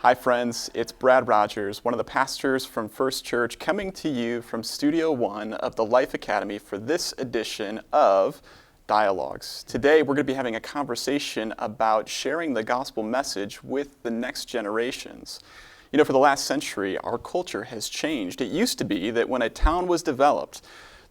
Hi friends, it's Brad Rogers, one of the pastors from First Church, coming to you from Studio One of the Life Academy for this edition of Dialogues. Today we're going to be having a conversation about sharing the gospel message with the next generations. You know, for the last century, our culture has changed. It used to be that when a town was developed,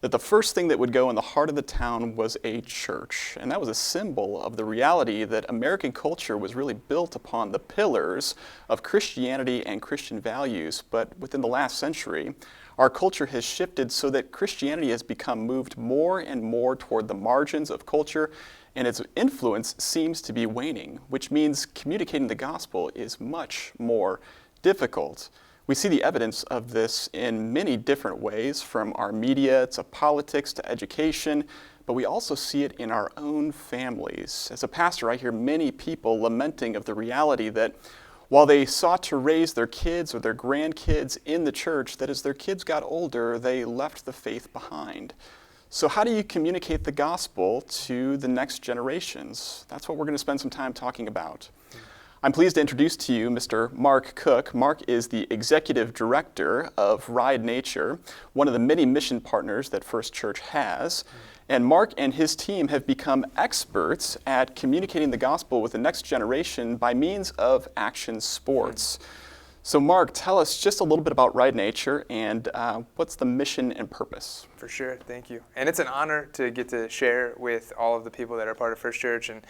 that the first thing that would go in the heart of the town was a church. And that was a symbol of the reality that American culture was really built upon the pillars of Christianity and Christian values. But within the last century, our culture has shifted so that Christianity has become moved more and more toward the margins of culture, and its influence seems to be waning, which means communicating the gospel is much more difficult. We see the evidence of this in many different ways, from our media to politics to education, but we also see it in our own families. As a pastor, I hear many people lamenting of the reality that while they sought to raise their kids or their grandkids in the church, that as their kids got older, they left the faith behind. So how do you communicate the gospel to the next generations? That's what we're going to spend some time talking about. I'm pleased to introduce to you Mr. Mark Koch. Mark is the Executive Director of Ride Nature, one of the many mission partners that First Church has. And Mark and his team have become experts at communicating the gospel with the next generation by means of action sports. So Mark, tell us just a little bit about Ride Nature and what's the mission and purpose? For sure, thank you. And it's an honor to get to share with all of the people that are part of First Church, and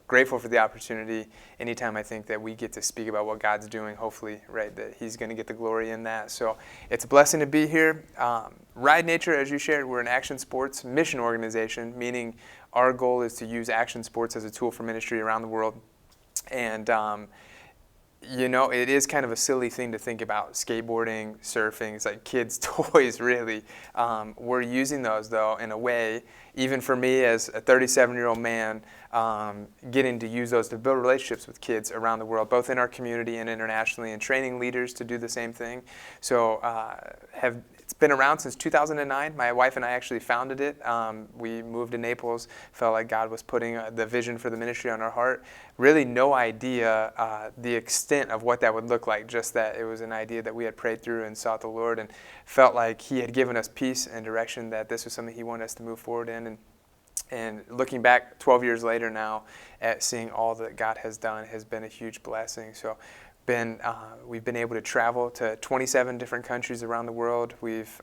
grateful for the opportunity. Anytime I think that we get to speak about what God's doing, hopefully, right, that He's going to get the glory in that. So it's a blessing to be here. Ride Nature, as you shared, we're an action sports mission organization, meaning our goal is to use action sports as a tool for ministry around the world. And you know, it is kind of a silly thing to think about, skateboarding, surfing. It's like kids' toys, really. We're using those, though, in a way, even for me as a 37-year-old man, getting to use those to build relationships with kids around the world, both in our community and internationally, and training leaders to do the same thing. So it's been around since 2009. My wife and I actually founded it. We moved to Naples, felt like God was putting the vision for the ministry on our heart. Really no idea the extent of what that would look like, just that it was an idea that we had prayed through and sought the Lord and felt like He had given us peace and direction, that this was something He wanted us to move forward in. And looking back 12 years later now at seeing all that God has done has been a huge blessing. So we've been able to travel to 27 different countries around the world. We've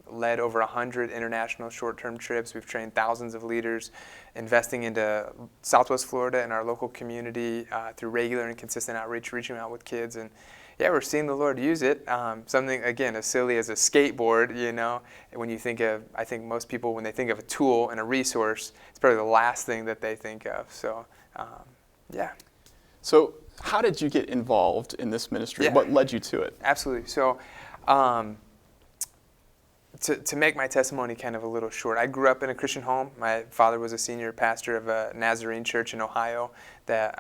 led over 100 international short-term trips. We've trained thousands of leaders, investing into Southwest Florida and our local community through regular and consistent outreach, reaching out with kids. And yeah, we're seeing the Lord use it. Something, again, as silly as a skateboard, you know, when you think of, I think most people, when they think of a tool and a resource, it's probably the last thing that they think of. So, yeah. So how did you get involved in this ministry? Yeah. What led you to it? Absolutely. So to make my testimony kind of a little short, I grew up in a Christian home. My father was a senior pastor of a Nazarene church in Ohio that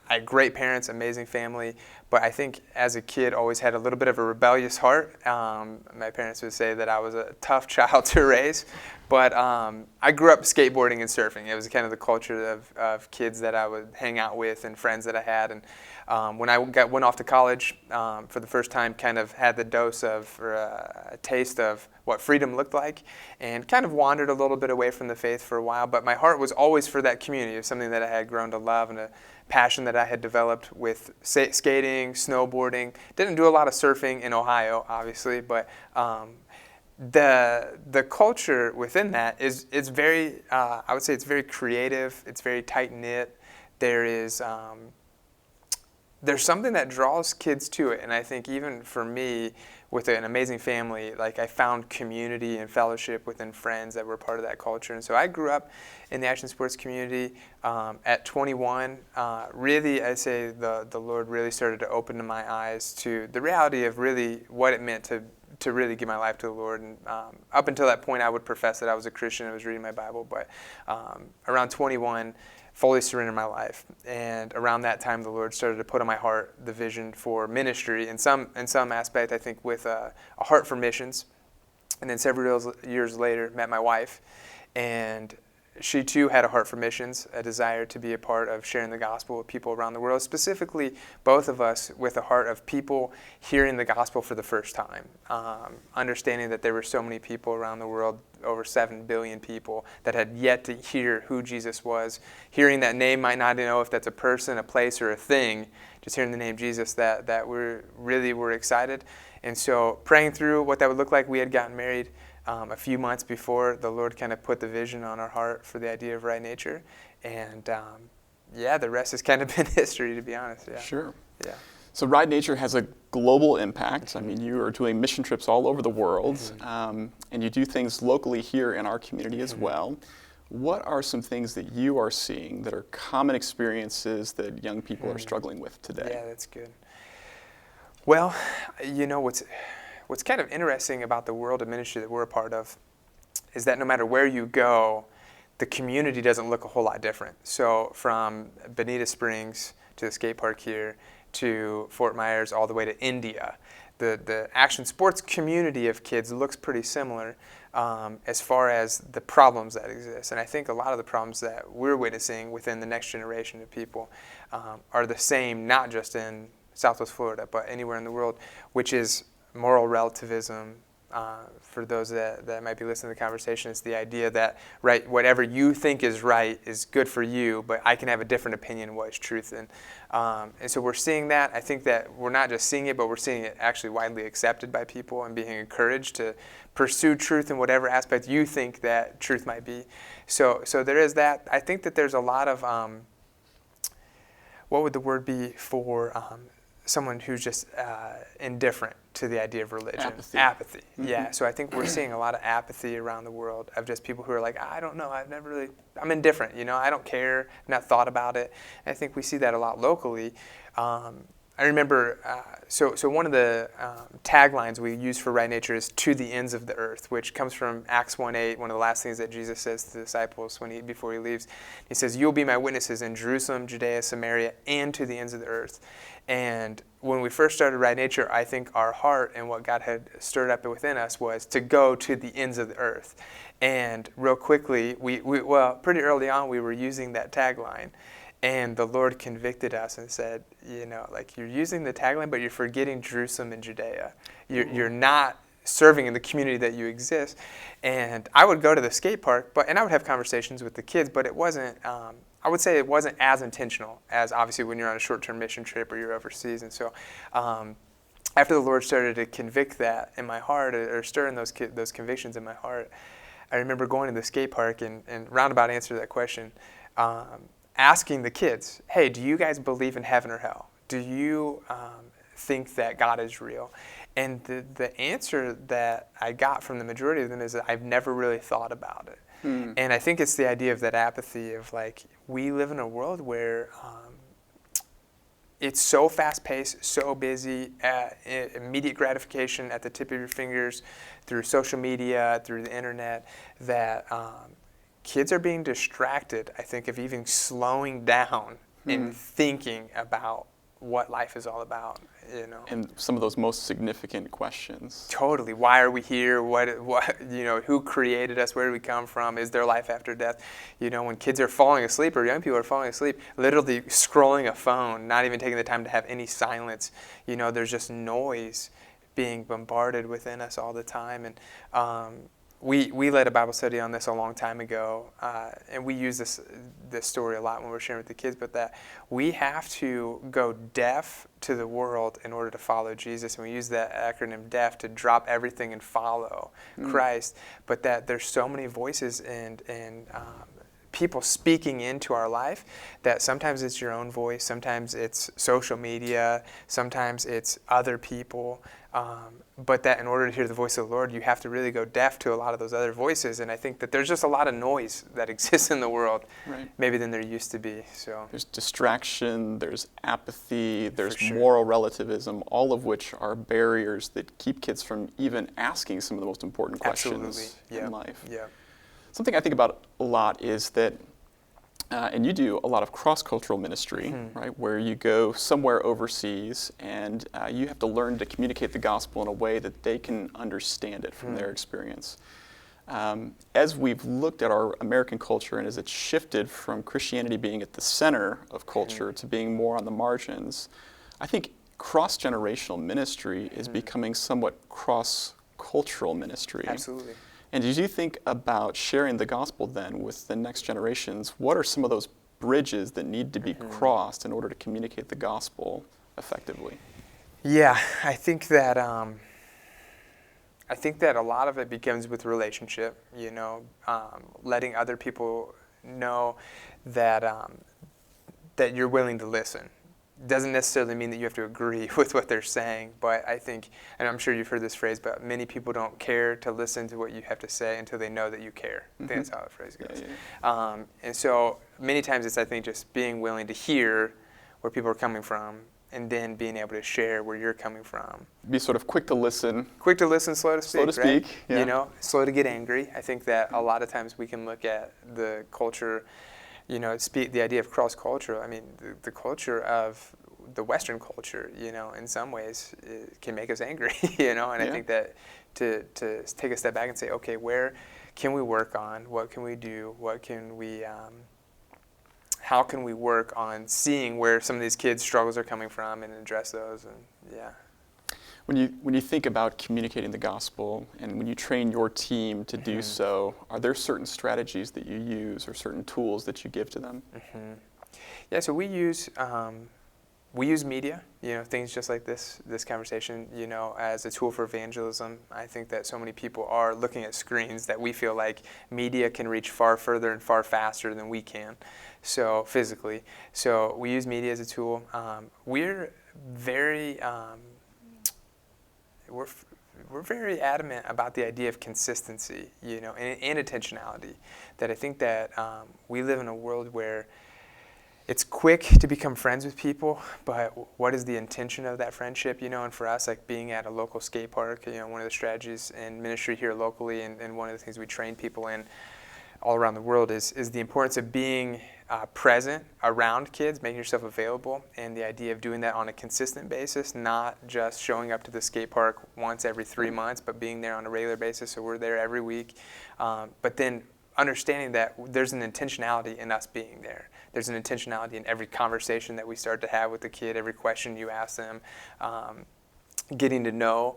I had great parents, amazing family, but I think as a kid always had a little bit of a rebellious heart. My parents would say that I was a tough child to raise, but I grew up skateboarding and surfing. It was kind of the culture of kids that I would hang out with and friends that I had. And when I went off to college for the first time, kind of had the dose of, or a taste of what freedom looked like, and kind of wandered a little bit away from the faith for a while. But my heart was always for that community. It was something that I had grown to love and a passion that I had developed with skating, snowboarding. Didn't do a lot of surfing in Ohio, obviously, but the culture within that is very, I would say it's very creative. It's very tight-knit. There's something that draws kids to it. And I think even for me, with an amazing family, like I found community and fellowship within friends that were part of that culture. And so I grew up in the action sports community. At 21, really, I'd say the Lord really started to open my eyes to the reality of really what it meant to really give my life to the Lord. And up until that point, I would profess that I was a Christian. I was reading my Bible. But around 21, fully surrendered my life. And around that time, the Lord started to put on my heart the vision for ministry in some aspect, I think, with a heart for missions. And then several years later, met my wife. And she too had a heart for missions, a desire to be a part of sharing the gospel with people around the world, specifically both of us with a heart of people hearing the gospel for the first time, understanding that there were so many people around the world, over 7 billion people, that had yet to hear who Jesus was. Hearing that name, might not know if that's a person, a place, or a thing, just hearing the name Jesus, that we were excited. And so praying through what that would look like, we had gotten married a few months before. The Lord kind of put the vision on our heart for the idea of Right Nature. And the rest has kind of been history, to be honest. Yeah. Sure. Yeah. So Right Nature has a global impact. I mean, you are doing mission trips all over the world, and you do things locally here in our community as well. What are some things that you are seeing that are common experiences that young people are struggling with today? Yeah, that's good. Well, what's kind of interesting about the world of ministry that we're a part of is that no matter where you go, the community doesn't look a whole lot different. So from Bonita Springs to the skate park here to Fort Myers all the way to India, the action sports community of kids looks pretty similar as far as the problems that exist. And I think a lot of the problems that we're witnessing within the next generation of people are the same, not just in Southwest Florida, but anywhere in the world, which is moral relativism. For those that might be listening to the conversation, it's the idea that whatever you think is right is good for you, but I can have a different opinion of what is truth. And so we're seeing that. I think that we're not just seeing it, but we're seeing it actually widely accepted by people and being encouraged to pursue truth in whatever aspect you think that truth might be. So there is that. I think that there's a lot of, what would the word be for someone who's just indifferent to the idea of religion? Apathy. Yeah. So I think we're seeing a lot of apathy around the world of just people who are like, I don't know, I'm indifferent, I don't care, I've not thought about it. And I think we see that a lot locally. I remember, so one of the taglines we use for Right Nature is "to the ends of the earth," which comes from Acts 1:8, one of the last things that Jesus says to the disciples before he leaves. He says, "You'll be my witnesses in Jerusalem, Judea, Samaria, and to the ends of the earth." And when we first started Right Nature, I think our heart and what God had stirred up within us was to go to the ends of the earth. And real quickly, pretty early on, we were using that tagline. And the Lord convicted us and said, you're using the tagline, but you're forgetting Jerusalem and Judea. You're not serving in the community that you exist. And I would go to the skate park, and I would have conversations with the kids, but it wasn't, I would say it wasn't as intentional as obviously when you're on a short-term mission trip or you're overseas. And so after the Lord started to convict that in my heart, or stir in those convictions in my heart, I remember going to the skate park and roundabout answer to that question, asking the kids, hey, do you guys believe in heaven or hell? Do you think that God is real? And the answer that I got from the majority of them is that I've never really thought about it. And I think it's the idea of that apathy of we live in a world where it's so fast-paced, so busy, immediate gratification at the tip of your fingers through social media, through the internet, that kids are being distracted, I think, of even slowing down and thinking about what life is all about, And some of those most significant questions. Totally. Why are we here? What who created us? Where do we come from? Is there life after death? When kids are falling asleep or young people are falling asleep, literally scrolling a phone, not even taking the time to have any silence. There's just noise being bombarded within us all the time. And we led a Bible study on this a long time ago, and we use this story a lot when we're sharing with the kids, but that we have to go deaf to the world in order to follow Jesus. And we use that acronym DEAF to drop everything and follow Christ. But that there's so many voices and people speaking into our life that sometimes it's your own voice, sometimes it's social media, sometimes it's other people. But that in order to hear the voice of the Lord, you have to really go deaf to a lot of those other voices. And I think that there's just a lot of noise that exists in the world, maybe than there used to be. So there's distraction, there's apathy, there's moral relativism, all of which are barriers that keep kids from even asking some of the most important questions in life. Yeah. Something I think about a lot is that, and you do a lot of cross-cultural ministry, right, where you go somewhere overseas and you have to learn to communicate the gospel in a way that they can understand it from their experience. As we've looked at our American culture and as it's shifted from Christianity being at the center of culture to being more on the margins, I think cross-generational ministry is becoming somewhat cross-cultural ministry. Absolutely. And as you think about sharing the gospel then with the next generations, what are some of those bridges that need to be crossed in order to communicate the gospel effectively? Yeah, I think that a lot of it begins with relationship. Letting other people know that that you're willing to listen. Doesn't necessarily mean that you have to agree with what they're saying, but I think, and I'm sure you've heard this phrase, but many people don't care to listen to what you have to say until they know that you care. I think that's how the phrase goes. Yeah. And so many times it's, I think, just being willing to hear where people are coming from and then being able to share where you're coming from. Be sort of quick to listen. Quick to listen, slow to speak. Slow to speak, right? yeah. Slow to get angry. I think that a lot of times we can look at the culture, the idea of cross-cultural. I mean, the culture of the Western culture, in some ways it can make us angry, and I think that to take a step back and say, okay, where can we work on? What can we do? What can we how can we work on seeing where some of these kids' struggles are coming from and address those? And yeah. When you think about communicating the gospel and when you train your team to do so, are there certain strategies that you use or certain tools that you give to them? Yeah, so we use media, things just like this conversation, as a tool for evangelism. I think that so many people are looking at screens that we feel like media can reach far further and far faster than we can, so physically. So we use media as a tool. We're very we're very adamant about the idea of consistency, and intentionality. That I think that we live in a world where it's quick to become friends with people, but what is the intention of that friendship? And for us, like being at a local skate park, one of the strategies in ministry here locally, and one of the things we train people in all around the world is the importance of being present around kids, making yourself available, and the idea of doing that on a consistent basis, not just showing up to the skate park once every 3 months, but being there on a regular basis. So we're there every week, but then understanding that there's an intentionality in us being there. There's an intentionality in every conversation that we start to have with the kid, every question you ask them, getting to know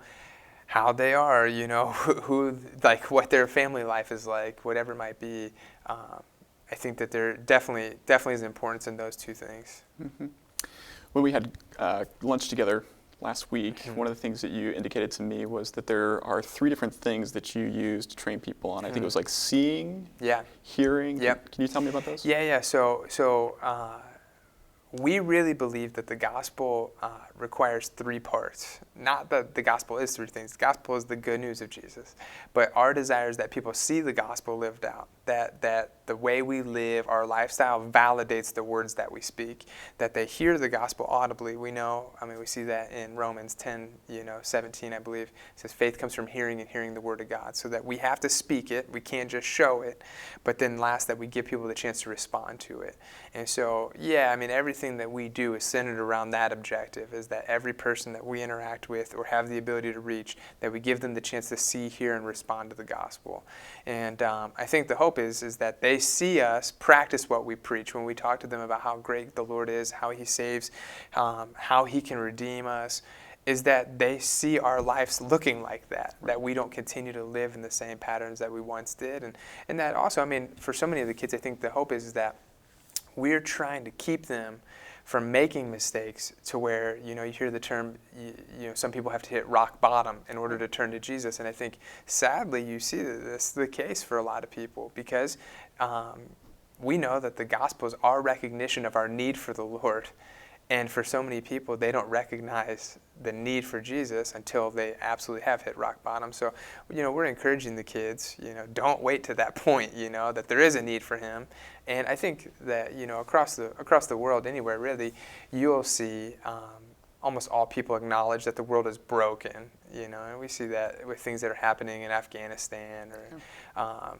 how they are, who like what their family life is like, whatever it might be. I think that there definitely is importance in those two things. When we had lunch together last week, one of the things that you indicated to me was that there are 3 different things that you use to train people on. I think it was like seeing, hearing. Yep. Can you tell me about those? Yeah. So we really believe that the gospel requires 3 parts. Not that the gospel is 3 things. The gospel is the good news of Jesus. But our desire is that people see the gospel lived out, that the way we live, our lifestyle validates the words that we speak, that they hear the gospel audibly. We see that in Romans 10, 17, I believe. It says faith comes from hearing and hearing the word of God, so that we have to speak it. We can't just show it. But then last, that we give people the chance to respond to it. And so, everything that we do is centered around that objective, is that every person that we interact with or have the ability to reach, that we give them the chance to see, hear, and respond to the gospel. And I think the hope is that they see us practice what we preach when we talk to them about how great the Lord is, how He saves, how He can redeem us, is that they see our lives looking like that we don't continue to live in the same patterns that we once did. And that also, for so many of the kids, I think the hope is that we're trying to keep them from making mistakes to where, you hear the term, some people have to hit rock bottom in order to turn to Jesus. And I think, sadly, you see that this is the case for a lot of people, because we know that the gospel is our recognition of our need for the Lord. And for so many people, they don't recognize the need for Jesus until they absolutely have hit rock bottom. So, we're encouraging the kids, don't wait to that point, that there is a need for Him. And I think that, across the world, anywhere really, you'll see almost all people acknowledge that the world is broken, and we see that with things that are happening in Afghanistan, or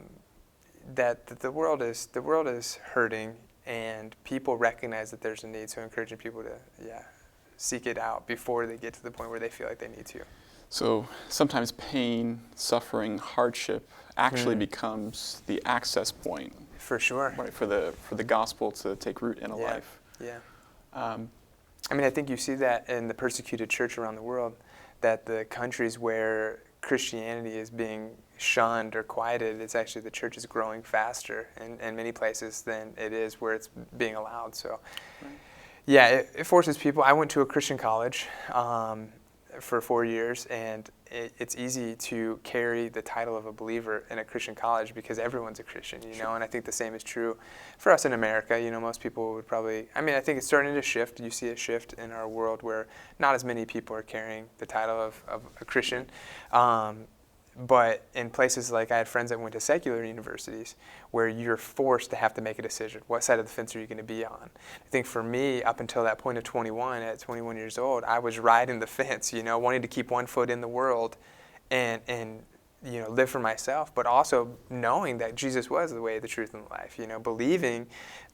that the world is hurting. And people recognize that there's a need, so encouraging people to seek it out before they get to the point where they feel like they need to. So sometimes pain, suffering, hardship actually becomes the access point, For sure. right, for the gospel to take root in a Yeah. life. Yeah. Um, I mean, I think you see that in the persecuted church around the world, that the countries where Christianity is being shunned or quieted, it's actually the church is growing faster in many places than it is where it's being allowed. So, right. yeah, it forces people. I went to a Christian college for 4 years, and it's easy to carry the title of a believer in a Christian college because everyone's a Christian, you know, and I think the same is true for us in America. You know, most people would probably, I mean, I think it's starting to shift. You see a shift in our world where not as many people are carrying the title of a Christian. But in places like, I had friends that went to secular universities where you're forced to have to make a decision. What side of the fence are you going to be on? I think for me, up until that point of 21, at 21 years old, I was riding the fence, you know, wanting to keep one foot in the world and you know, live for myself, but also knowing that Jesus was the way, the truth, and the life, you know, believing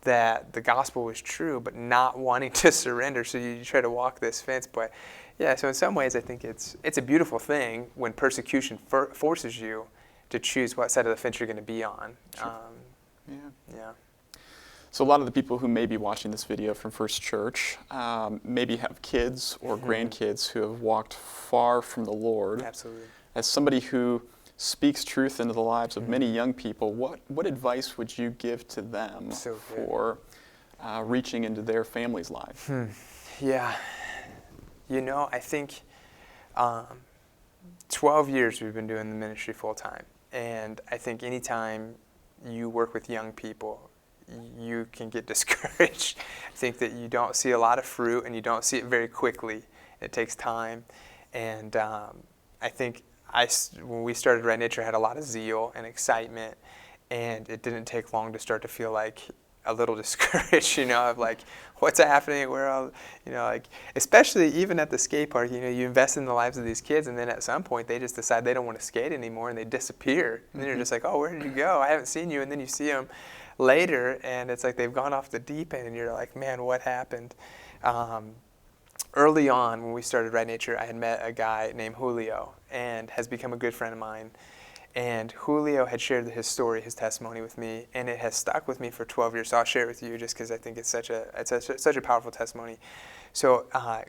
that the gospel was true, but not wanting to surrender. So you try to walk this fence. But yeah, so in some ways, I think it's a beautiful thing when persecution forces you to choose what side of the fence you're going to be on. Sure. Yeah. Yeah. So a lot of the people who may be watching this video from First Church maybe have kids or grandkids who have walked far from the Lord. Absolutely. As somebody who speaks truth into the lives of many young people, what advice would you give to them for reaching into their families' lives? Yeah. You know, I think 12 years we've been doing the ministry full time. And I think anytime you work with young people, you can get discouraged. I think that you don't see a lot of fruit and you don't see it very quickly. It takes time. And I think when we started Red Nature, I had a lot of zeal and excitement. And it didn't take long to start to feel like a little discouraged, you know, of like, what's happening? Where all, you know, like, especially even at the skate park, you know, you invest in the lives of these kids, and then at some point they just decide they don't want to skate anymore, and they disappear. And then you're just like, oh, where did you go? I haven't seen you. And then you see them later, and it's like they've gone off the deep end, and you're like, man, what happened? Early on, when we started Red Nature, I had met a guy named Julio, and has become a good friend of mine. And Julio had shared his story, his testimony with me, and it has stuck with me for 12 years. So I'll share it with you just because I think it's such a powerful testimony. So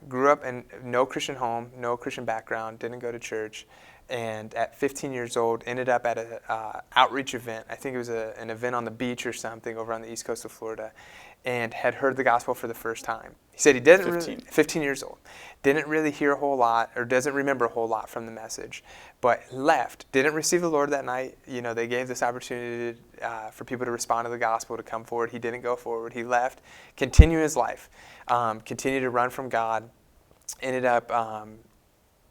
grew up in no Christian home, no Christian background, didn't go to church, and at 15 years old ended up at an outreach event. I think it was an event on the beach or something over on the east coast of Florida, and had heard the gospel for the first time. He said he didn't 15 years old, didn't really hear a whole lot or doesn't remember a whole lot from the message, but left, didn't receive the Lord that night. You know, they gave this opportunity for people to respond to the gospel, to come forward. He didn't go forward. He left, continued his life, continued to run from God, ended up,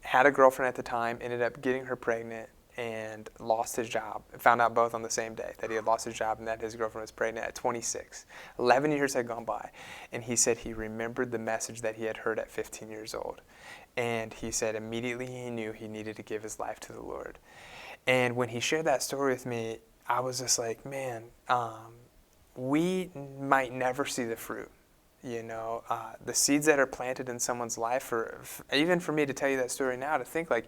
had a girlfriend at the time, ended up getting her pregnant, and lost his job. Found out both on the same day that he had lost his job and that his girlfriend was pregnant at 26. 11 years had gone by. And he said he remembered the message that he had heard at 15 years old. And he said immediately he knew he needed to give his life to the Lord. And when he shared that story with me, I was just like, man, we might never see the fruit. You know, the seeds that are planted in someone's life, or even for me to tell you that story now, to think like,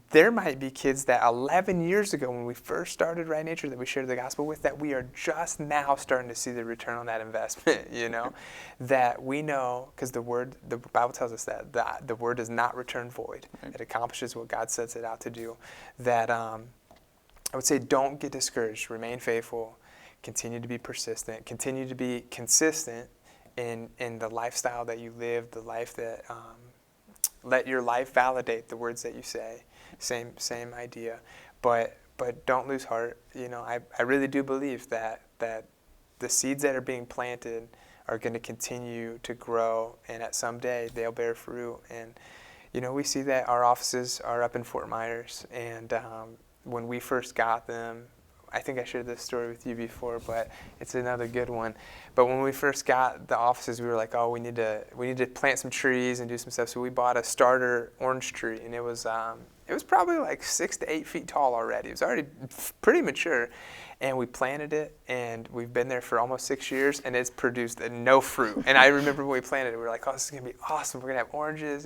there might be kids that 11 years ago when we first started Right Nature that we shared the gospel with, that we are just now starting to see the return on that investment, you know, that we know, because the Bible tells us that the word does not return void. It accomplishes what God sets it out to do. That I would say don't get discouraged, remain faithful, continue to be persistent, continue to be consistent in the lifestyle that you live, the life that let your life validate the words that you say. Same idea, but don't lose heart. You know, I really do believe that the seeds that are being planted are going to continue to grow, and at some day they'll bear fruit. And you know, we see that our offices are up in Fort Myers, and when we first got them, I think I shared this story with you before, but it's another good one. But when we first got the offices, we were like, oh, we need to plant some trees and do some stuff. So we bought a starter orange tree, and it was probably like 6 to 8 feet tall already. It was already pretty mature, and we planted it, and we've been there for almost 6 years, and it's produced no fruit. And I remember when we planted it, we were like, oh, this is gonna be awesome. We're gonna have oranges,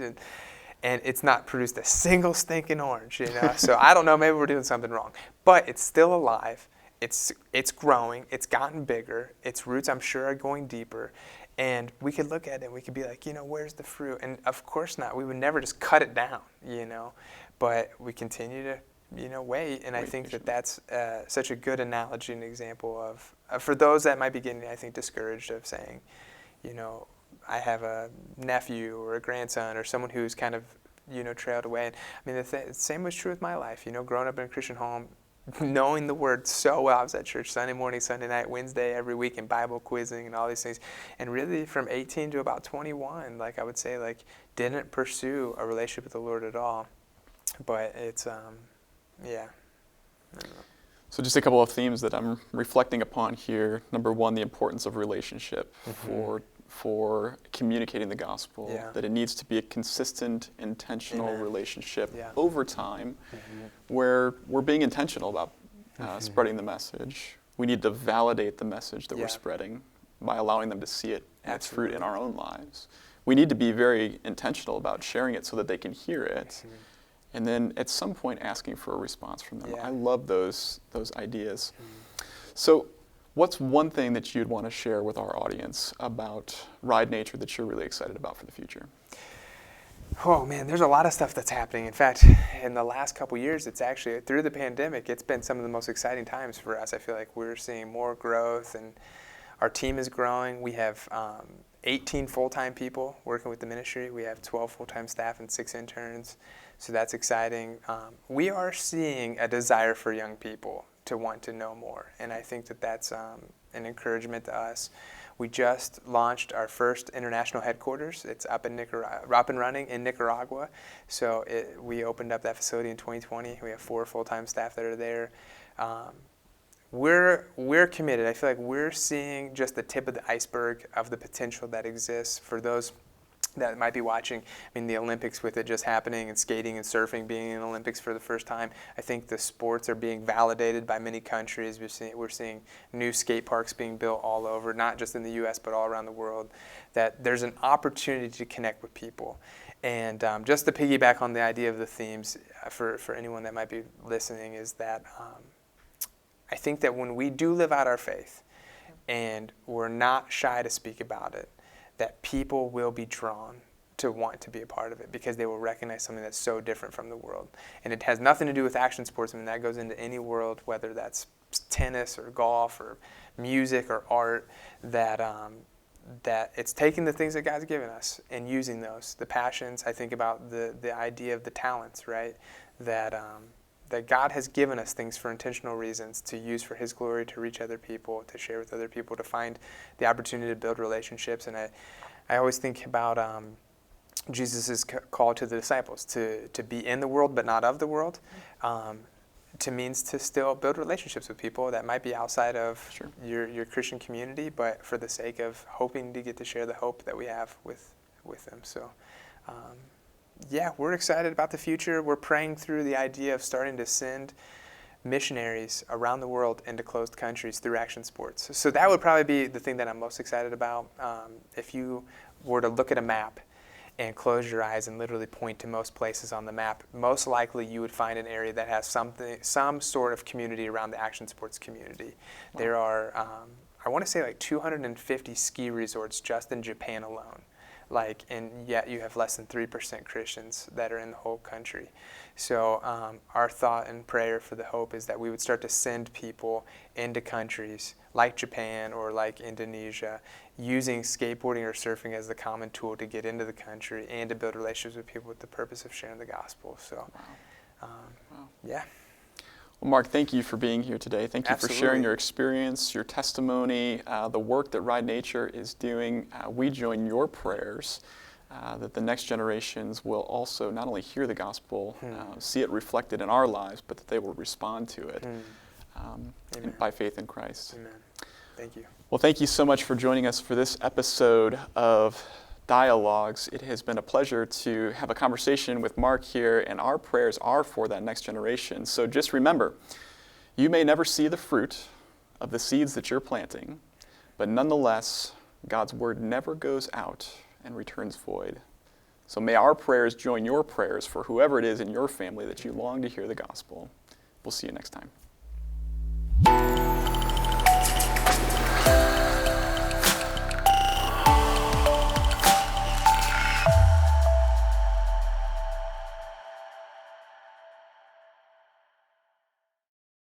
and it's not produced a single stinking orange, you know. So I don't know, maybe we're doing something wrong. But it's still alive. It's growing. It's gotten bigger. Its roots, I'm sure, are going deeper. And we could look at it and we could be like, you know, where's the fruit? And of course not. We would never just cut it down, you know. But we continue to, you know, wait. And I think that that's such a good analogy and example of for those that might be getting, I think, discouraged of saying, you know, I have a nephew or a grandson or someone who's kind of, you know, trailed away. And I mean, the same was true with my life. You know, growing up in a Christian home, knowing the Word so well. I was at church Sunday morning, Sunday night, Wednesday, every week, and Bible quizzing and all these things. And really, from 18 to about 21, like I would say, like didn't pursue a relationship with the Lord at all. But it's, yeah. I don't know. So just a couple of themes that I'm reflecting upon here. Number one, the importance of relationship for communicating the gospel, that it needs to be a consistent, intentional relationship over time where we're being intentional about spreading the message. We need to validate the message that we're spreading by allowing them to see it as fruit in our own lives. We need to be very intentional about sharing it so that they can hear it. And then at some point asking for a response from them. I love those ideas. So what's one thing that you'd want to share with our audience about Ride Nature that you're really excited about for the future? Oh man, there's a lot of stuff that's happening. In fact, in the last couple years, it's actually, through the pandemic, it's been some of the most exciting times for us. I feel like we're seeing more growth and our team is growing. We have 18 full-time people working with the ministry. We have 12 full-time staff and 6 interns. So that's exciting. We are seeing a desire for young people to want to know more. And I think that that's an encouragement to us. We just launched our first international headquarters. It's up and running in Nicaragua. So we opened up that facility in 2020. We have 4 full-time staff that are there. We're committed. I feel like we're seeing just the tip of the iceberg of the potential that exists for those that might be watching. I mean, the Olympics with it just happening and skating and surfing being in the Olympics for the first time. I think the sports are being validated by many countries. We're seeing new skate parks being built all over, not just in the U.S., but all around the world, that there's an opportunity to connect with people. And just to piggyback on the idea of the themes, for anyone that might be listening, is that I think that when we do live out our faith and we're not shy to speak about it, that people will be drawn to want to be a part of it because they will recognize something that's so different from the world. And it has nothing to do with action sports. I mean, that goes into any world, whether that's tennis or golf or music or art, that it's taking the things that God's given us and using those. The passions, I think about the idea of the talents, right? That God has given us things for intentional reasons to use for His glory, to reach other people, to share with other people, to find the opportunity to build relationships. And I always think about Jesus' call to the disciples to be in the world but not of the world, to means to still build relationships with people that might be outside of your Christian community, but for the sake of hoping to get to share the hope that we have with them. So. Yeah, we're excited about the future. We're praying through the idea of starting to send missionaries around the world into closed countries through action sports. So that would probably be the thing that I'm most excited about. If you were to look at a map and close your eyes and literally point to most places on the map, most likely you would find an area that has some sort of community around the action sports community. Wow. There are, I want to say like 250 ski resorts just in Japan alone. And yet you have less than 3% Christians that are in the whole country. So our thought and prayer for the hope is that we would start to send people into countries like Japan or like Indonesia, using skateboarding or surfing as the common tool to get into the country and to build relationships with people with the purpose of sharing the gospel. So, yeah. Well, Mark, thank you for being here today. Thank you Absolutely. for sharing your experience, your testimony, the work that Ride Nature is doing. We join your prayers that the next generations will also not only hear the gospel, see it reflected in our lives, but that they will respond to it by faith in Christ. Amen. Thank you. Well, thank you so much for joining us for this episode of Dialogues. It has been a pleasure to have a conversation with Mark here, and our prayers are for that next generation. So just remember, you may never see the fruit of the seeds that you're planting, but nonetheless, God's word never goes out and returns void. So may our prayers join your prayers for whoever it is in your family that you long to hear the gospel. We'll see you next time.